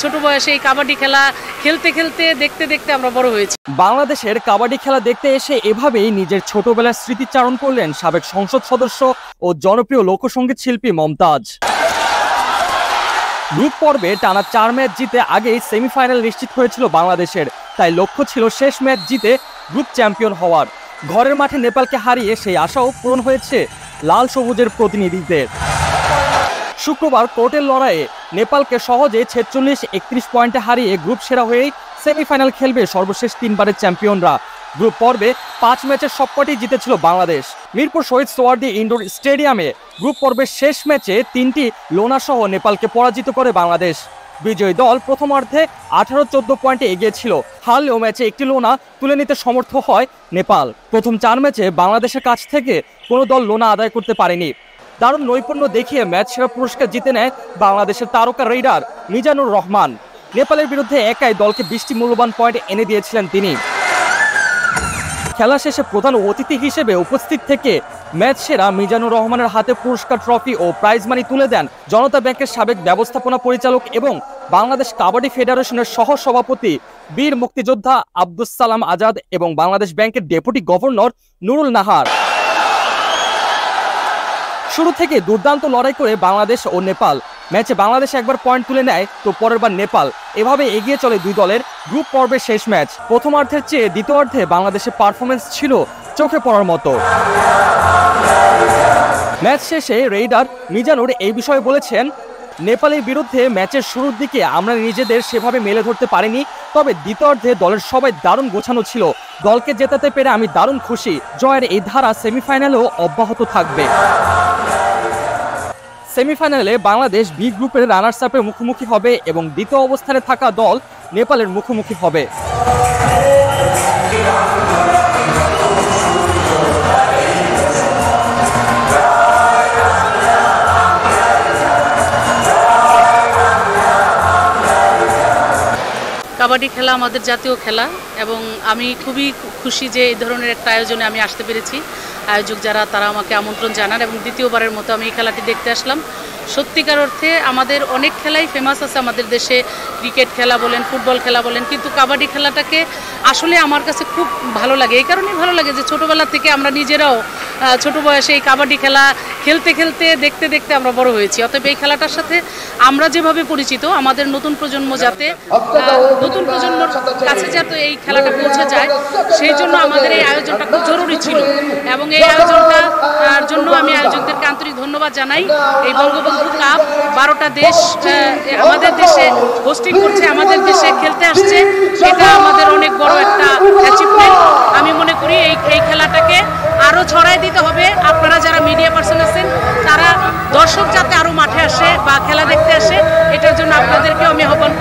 ছোট বয়সে এই কাবাডি খেলা খেলতে খেলতে দেখতে দেখতে আমরা বড় হয়েছি। বাংলাদেশের কাবাডি খেলা দেখতে এসে এভাবেই নিজের ছোটবেলার স্মৃতিচারণ করলেন সাবেক সংসদ সদস্য ও জনপ্রিয় লোকসঙ্গীত শিল্পী মমতাজ। গ্রুপ পর্বে টানা 4 ম্যাচ জিতে আগেই সেমিফাইনাল নিশ্চিত হয়েছিল বাংলাদেশের, তাই লক্ষ্য ছিল শেষ ম্যাচ জিতে গ্রুপ চ্যাম্পিয়ন হওয়ার। ঘরের মাঠে নেপালকে হারিয়ে সেই আশাও পূরণ হয়েছে লাল সবুজের প্রতিনিধিদের। শুক্রবার কোর্টের লড়াইয়ে নেপালকে সহজে 46-31 পয়েন্টে হারিয়ে গ্রুপ সেরা হয়েই সেমিফাইনাল খেলবে সর্বশেষ 3 বারের চ্যাম্পিয়নরা। গ্রুপ পর্বে 5 ম্যাচের সবকটি জিতেছিল বাংলাদেশ। মিরপুর শহীদ সোহরাওয়ার্দী ইনডোর স্টেডিয়ামে গ্রুপ পর্বের শেষ ম্যাচে 3টি লোনা সহ নেপালকে পরাজিত করে বাংলাদেশ। বিজয়ী দল প্রথমার্ধে 18-14 পয়েন্টে এগিয়ে ছিল, হারলেও ম্যাচে একটি লোনা তুলে নিতে সমর্থ হয় নেপাল। প্রথম 4 ম্যাচে বাংলাদেশের কাছ থেকে কোনো দল লোনা আদায় করতে পারেনি। দারুণ নৈপুণ্য দেখিয়ে ম্যাচ সেরা পুরস্কার জিতে নেয় বাংলাদেশের তারকা রেইডার মিজানুর রহমান। নেপালের বিরুদ্ধে একাই দলকে 20টি মূল্যবান পয়েন্ট এনে দিয়েছিলেন তিনি। খেলা শেষে প্রধান অতিথি হিসেবে উপস্থিত থেকে ম্যাচ সেরা মিজানুর রহমানের হাতে পুরস্কার ট্রফি ও প্রাইজ মানি তুলে দেন জনতা ব্যাংকের সাবেক ব্যবস্থাপনা পরিচালক এবং বাংলাদেশ কাবাডি ফেডারেশনের সহ সভাপতি বীর মুক্তিযোদ্ধা আব্দুস সালাম আজাদ এবং বাংলাদেশ ব্যাংকের ডেপুটি গভর্নর নুরুল নাহার। শুরু থেকে দুর্দান্ত লড়াই করে বাংলাদেশ ও নেপাল। ম্যাচে বাংলাদেশ একবার পয়েন্ট তুলে নেয় তো পরের বার নেপাল। এভাবে এগিয়ে চলে দুই দলের গ্রুপ পর্বের শেষ ম্যাচ। প্রথমার্ধের চেয়ে দ্বিতীয়ার্ধে বাংলাদেশের পারফরমেন্স ছিল চোখে পড়ার মতো। ম্যাচ শেষে রেইডার মিজানুর এই বিষয়ে বলেছেন, নেপালের বিরুদ্ধে ম্যাচের শুরুর দিকে আমরা নিজেদের সেভাবে মেলে ধরতে পারিনি, তবে দ্বিতীয়ার্ধে দলের সবাই দারুণ গোছানো ছিল। দলকে জেতাতে পেরে আমি দারুণ খুশি। জয়ের এই ধারা সেমিফাইনালেও অব্যাহত থাকবে। সেমিফাইনালে বাংলাদেশ বি গ্রুপের রানার্স আপের মুখোমুখি হবে এবং দ্বিতীয় অবস্থানে থাকা দল নেপালের মুখোমুখি হবে। কাবাডি খেলা আমাদের জাতীয় খেলা এবং আমি খুবই খুশি যে এই ধরনের একটা আয়োজনে আমি আসতে পেরেছি। আয়োজক যারা তারা আমাকে আমন্ত্রণ জানান এবং দ্বিতীয়বারের মতো আমি এই খেলাটি দেখতে আসলাম। সত্যিকার অর্থে আমাদের অনেক খেলাই ফেমাস আছে আমাদের দেশে, ক্রিকেট খেলা বলেন, ফুটবল খেলা বলেন, কিন্তু কাবাডি খেলাটাকে আসলে আমার কাছে খুব ভালো লাগে। এই কারণেই ভালো লাগে যে ছোটোবেলা থেকে আমরা নিজেরাও ছোটো বয়সে এই কাবাডি খেলা খেলতে খেলতে দেখতে দেখতে আমরা বড় হয়েছি। অতএব এই খেলাটার সাথে আমরা যেভাবে পরিচিত, আমাদের নতুন প্রজন্ম যাতে নতুন প্রজন্মর কাছে যাতে এই খেলাটা পৌঁছে যায়, সেই জন্য আমাদের এই আয়োজনটা খুব জরুরি ছিল এবং এই আয়োজনটার জন্য আমি আয়োজকদেরকে আন্তরিক ধন্যবাদ জানাই। এই বঙ্গবন্ধু কাপ 12টা দেশ আমাদের দেশে হোস্টিং করছে, আমাদের দেশে খেলতে আসছে, এটা আমাদের অনেক বড় একটা অ্যাচিভমেন্ট। আমি মনে করি এই খেলাটাকে আরও ছড়াই দিতে হবে। আপনারা যারা মিডিয়া পার্সন আছেন তারা দর্শক যাতে আরও মাঠে আসে বা খেলা দেখতে আসে, এটার জন্য আপনাদেরকেও আমি আহ্বান